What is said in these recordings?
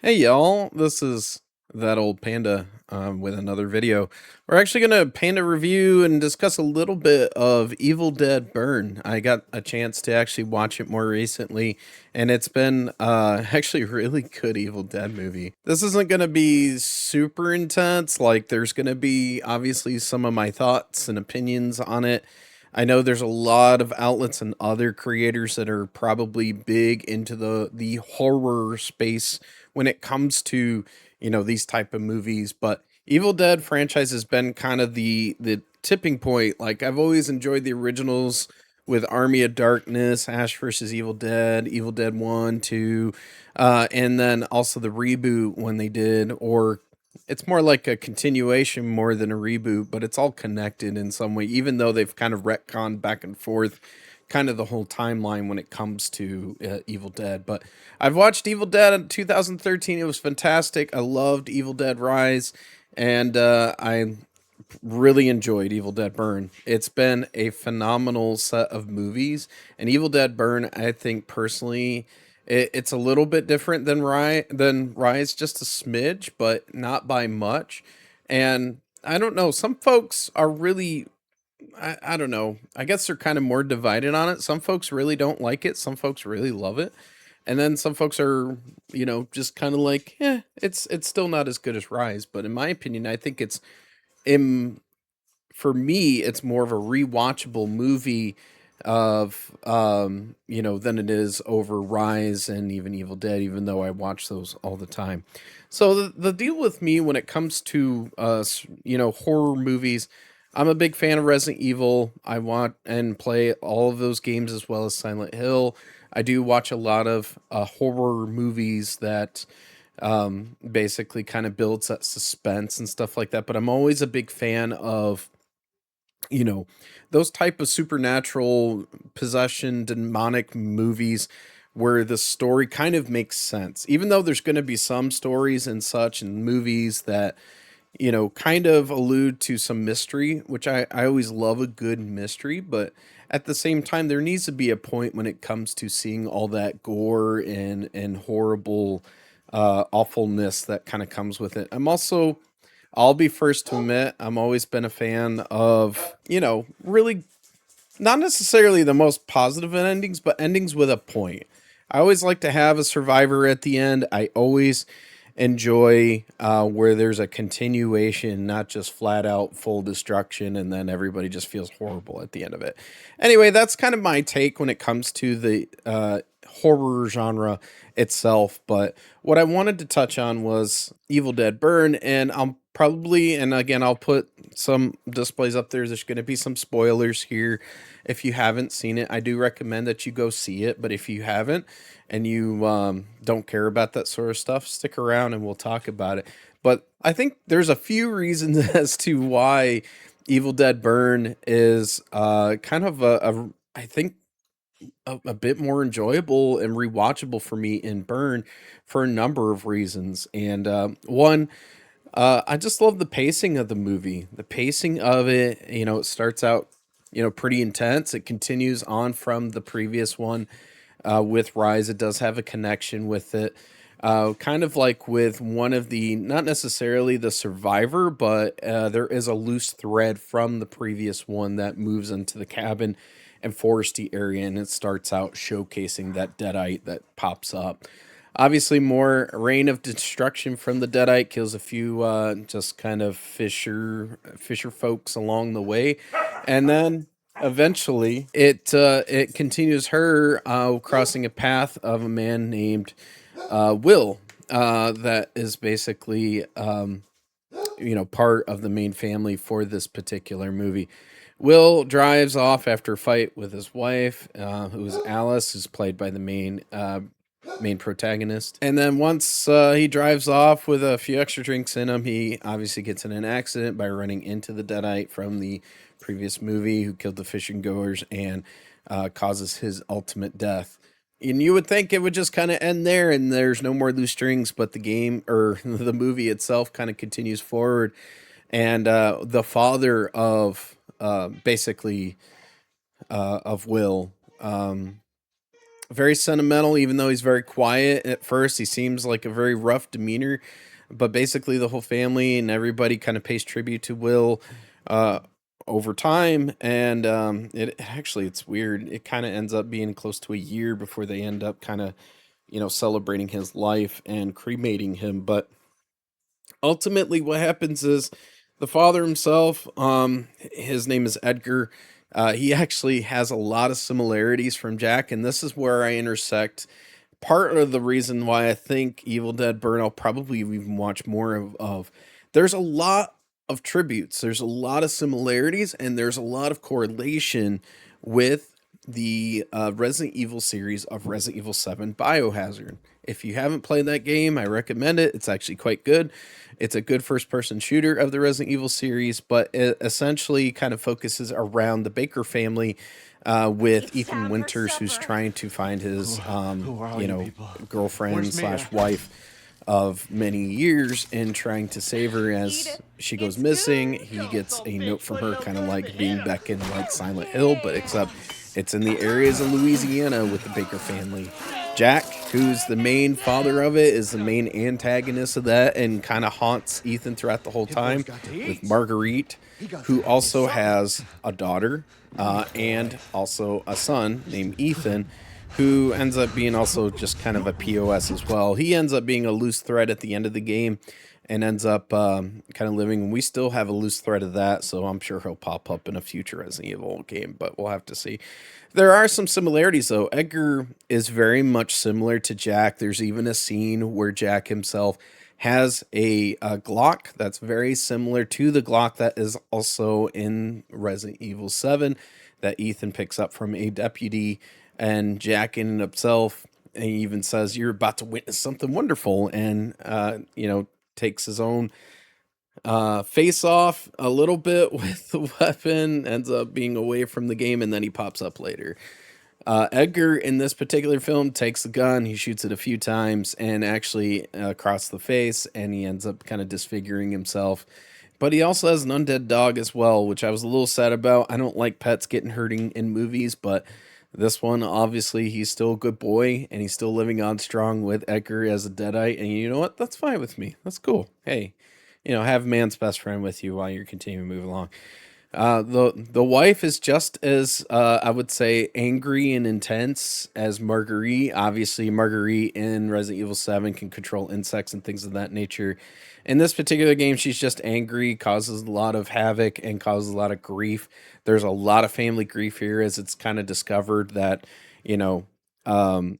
Hey y'all, this is that old panda with another video. We're actually gonna panda review and discuss a little bit of Evil Dead Burn. I got a chance to actually watch it more recently, and it's been actually a really good Evil Dead movie. This isn't gonna be super intense. Like, there's gonna be obviously some of my thoughts and opinions on it. I know there's a lot of outlets and other creators that are probably big into the horror space when it comes to these type of movies, but Evil Dead franchise has been kind of the tipping point. Like, I've always enjoyed the originals with Army of Darkness, Ash versus Evil Dead, Evil Dead 1, 2, and then also the reboot when they did, or it's more like a continuation more than a reboot, but it's all connected in some way, even though they've kind of retconned back and forth kind of the whole timeline when it comes to Evil Dead. But I've watched Evil Dead in 2013. It was fantastic. I loved Evil Dead Rise, and I really enjoyed Evil Dead Burn. It's been a phenomenal set of movies, and Evil Dead Burn, I think personally, it's a little bit different than Rise, just a smidge, but not by much. And I don't know, some folks are really I don't know. I guess they're kind of more divided on it. Some folks really don't like it. Some folks really love it. And then some folks are, just kind of like, yeah, it's still not as good as Rise. But in my opinion, I think im for me, it's more of a rewatchable movie than it is over Rise and even Evil Dead, even though I watch those all the time. So the deal with me when it comes to horror movies, I'm a big fan of Resident Evil. I want and play all of those games as well as Silent Hill. I do watch a lot of horror movies that basically kind of builds that suspense and stuff like that. But I'm always a big fan of you know those type of supernatural possession demonic movies where the story kind of makes sense, even though there's going to be some stories and such and movies that kind of allude to some mystery, which I always love a good mystery, but at the same time there needs to be a point when it comes to seeing all that gore and horrible awfulness that kind of comes with it. I'll be first to admit, I'm always been a fan of, really not necessarily the most positive endings, but endings with a point. I always like to have a survivor at the end. I always enjoy where there's a continuation, not just flat out full destruction, and then everybody just feels horrible at the end of it. Anyway, that's kind of my take when it comes to the horror genre itself. But what I wanted to touch on was Evil Dead Burn, and and again, I'll put some displays up there. There's going to be some spoilers here. If you haven't seen it, I do recommend that you go see it. But if you haven't and you don't care about that sort of stuff, stick around and we'll talk about it. But I think there's a few reasons as to why Evil Dead Burn is kind of I think a bit more enjoyable and rewatchable for me in Burn for a number of reasons. And one, I just love the pacing of the movie. The pacing of it, it starts out, pretty intense. It continues on from the previous one with Rise. It does have a connection with it. Kind of like with one of the, not necessarily the survivor, but there is a loose thread from the previous one that moves into the cabin and foresty area, and it starts out showcasing that deadite that pops up. Obviously, more rain of destruction from the deadite kills a few just kind of fisher folks along the way, and then eventually it continues her crossing a path of a man named Will, that is basically part of the main family for this particular movie. Will drives off after a fight with his wife, who's Alice, who's played by the main protagonist. And then once he drives off with a few extra drinks in him, he obviously gets in an accident by running into the deadite from the previous movie who killed the fishing goers and causes his ultimate death. And you would think it would just kind of end there and there's no more loose strings, but the game or the movie itself kind of continues forward. And the father of basically of Will, very sentimental, even though he's very quiet at first. He seems like a very rough demeanor, but basically the whole family and everybody kind of pays tribute to Will uh, over time. And it actually, it's weird. It kind of ends up being close to a year before they end up kind of, celebrating his life and cremating him. But ultimately what happens is the father himself, his name is Edgar. He actually has a lot of similarities from Jack, and this is where I intersect part of the reason why I think Evil Dead Burnout probably even watch more of. There's a lot of tributes, there's a lot of similarities, and there's a lot of correlation with the Resident Evil series of Resident Evil 7 Biohazard. If you haven't played that game, I recommend it. It's actually quite good. It's a good first person shooter of the Resident Evil series, but it essentially kind of focuses around the Baker family with It's Ethan time for Winters, who's supper. trying to find his, Who are all you people? girlfriend Where's Mia? slash wife of many years and trying to save her Eat as it. she goes It's missing. good. He Don't gets so a bitch, note from but her, it'll kind of burn like the being head back in off. like Silent Hill, but except it's in the areas of Louisiana with the Baker family. Jack, who's the main father of it, is the main antagonist of that and kind of haunts Ethan throughout the whole Hitler's time got to with eat. Marguerite, He got who to have his also supper. has a daughter and also a son named Ethan, who ends up being also just kind of a POS as well. He ends up being a loose thread at the end of the game and ends up kind of living. And we still have a loose thread of that, so I'm sure he'll pop up in a future Resident Evil game, but we'll have to see. There are some similarities, though. Edgar is very much similar to Jack. There's even a scene where Jack himself has a Glock that's very similar to the Glock that is also in Resident Evil 7 that Ethan picks up from a deputy. And Jack in himself, and he even says, "You're about to witness something wonderful," and takes his own face off a little bit with the weapon, ends up being away from the game, and then he pops up later. Edgar in this particular film takes the gun, he shoots it a few times, and actually across the face, and he ends up kind of disfiguring himself. But he also has an undead dog as well, which I was a little sad about. I don't like pets getting hurting in movies, but this one, obviously, he's still a good boy, and he's still living on strong with Edgar as a deadite. And you know what? That's fine with me. That's cool. Hey, have man's best friend with you while you're continuing to move along. The wife is just as I would say angry and intense as Marguerite. Obviously, Marguerite in Resident Evil 7 can control insects and things of that nature. In this particular game, she's just angry, causes a lot of havoc, and causes a lot of grief. There's a lot of family grief here as it's kind of discovered that, you know, um,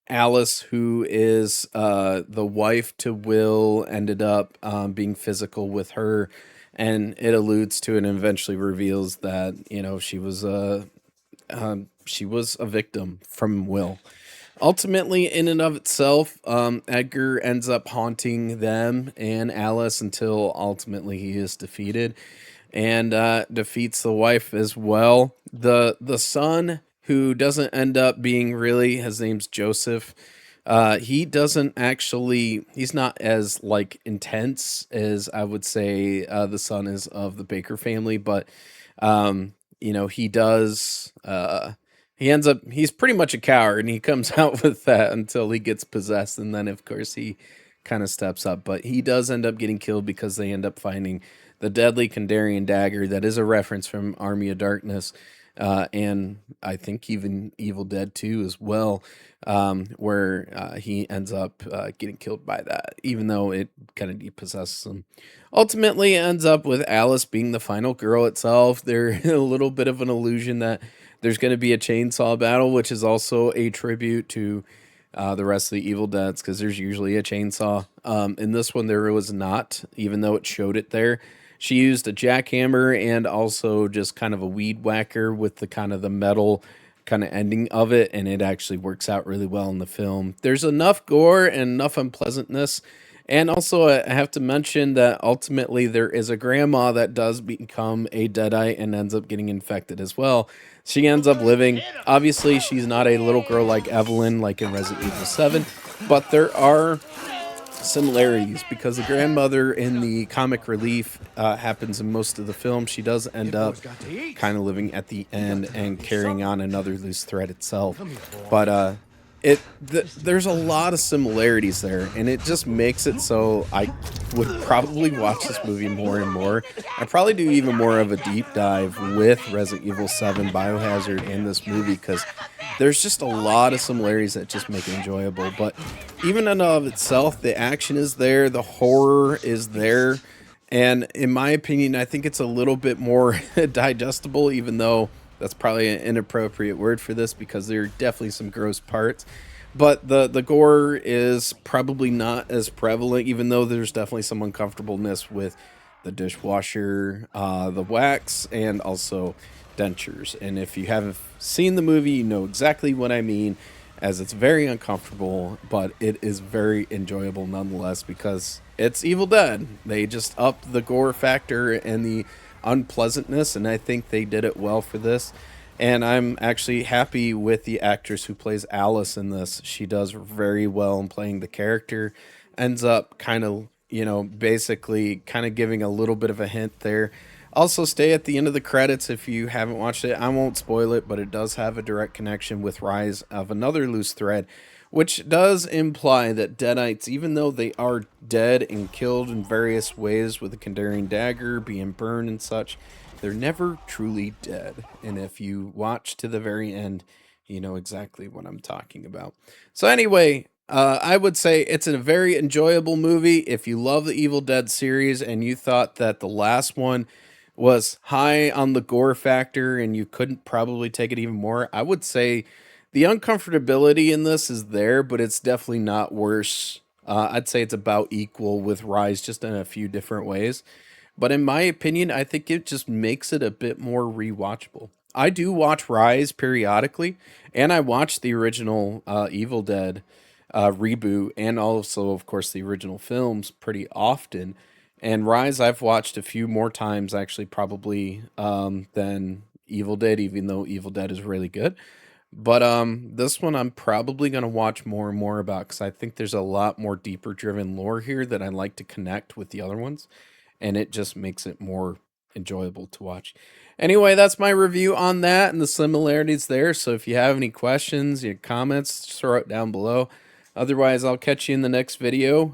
Alice, who is the wife to Will, ended up being physical with her, and it alludes to it and eventually reveals that she was a victim from Will. Ultimately, in and of itself, Edgar ends up haunting them and Alice until ultimately he is defeated and defeats the wife as well. The son, who doesn't end up being really, his name's Joseph. He doesn't actually. He's not as like intense as I would say the son is of the Baker family, but he does. He ends up. He's pretty much a coward, and he comes out with that until he gets possessed, and then of course he kind of steps up. But he does end up getting killed because they end up finding the deadly Kandarian dagger that is a reference from Army of Darkness, and I think even Evil Dead 2 as well, where he ends up getting killed by that, even though it kind of depossesses him. Ultimately, it ends up with Alice being the final girl itself. There's a little bit of an illusion that there's going to be a chainsaw battle, which is also a tribute to the rest of the Evil Deads, because there's usually a chainsaw. In this one, there was not, even though it showed it there. She used a jackhammer and also just kind of a weed whacker with the kind of the metal kind of ending of it, and it actually works out really well in the film. There's enough gore and enough unpleasantness. And also, I have to mention that ultimately there is a grandma that does become a deadite and ends up getting infected as well. She ends up living. Obviously, she's not a little girl like Evelyn, like in Resident Evil 7, but there are similarities because the grandmother in the comic relief happens in most of the film. She does end up kind of living at the end and carrying on another loose thread itself. But there's a lot of similarities there, and it just makes it so I would probably watch this movie more and more. I probably do even more of a deep dive with Resident Evil 7, Biohazard, and this movie because there's just a lot of similarities that just make it enjoyable. But even in and of itself, the action is there, the horror is there, and in my opinion, I think it's a little bit more digestible, even though that's probably an inappropriate word for this because there are definitely some gross parts. But the gore is probably not as prevalent, even though there's definitely some uncomfortableness with the dishwasher, the wax, and also dentures. And if you haven't seen the movie, you know exactly what I mean, as it's very uncomfortable, but it is very enjoyable nonetheless because it's Evil Dead. They just upped the gore factor and the unpleasantness, and I think they did it well for this. And I'm actually happy with the actress who plays Alice in this. She does very well in playing the character. Ends up kind of, basically kind of giving a little bit of a hint there. Also, stay at the end of the credits if you haven't watched it. I won't spoil it, but it does have a direct connection with Rise of another loose thread, which does imply that Deadites, even though they are dead and killed in various ways with the Kandarian dagger, being burned and such, they're never truly dead. And if you watch to the very end, you know exactly what I'm talking about. So, anyway, I would say it's a very enjoyable movie. If you love the Evil Dead series and you thought that the last one was high on the gore factor and you couldn't probably take it even more, I would say the uncomfortability in this is there, but it's definitely not worse. I'd say it's about equal with Rise, just in a few different ways. But in my opinion, I think it just makes it a bit more rewatchable. I do watch Rise periodically, and I watch the original Evil Dead reboot, and also, of course, the original films pretty often. And Rise, I've watched a few more times, actually, probably than Evil Dead, even though Evil Dead is really good. But this one I'm probably gonna watch more and more about because I think there's a lot more deeper driven lore here that I like to connect with the other ones, and it just makes it more enjoyable to watch. Anyway, that's my review on that and the similarities there. So if you have any questions, your comments, just throw it down below. Otherwise, I'll catch you in the next video.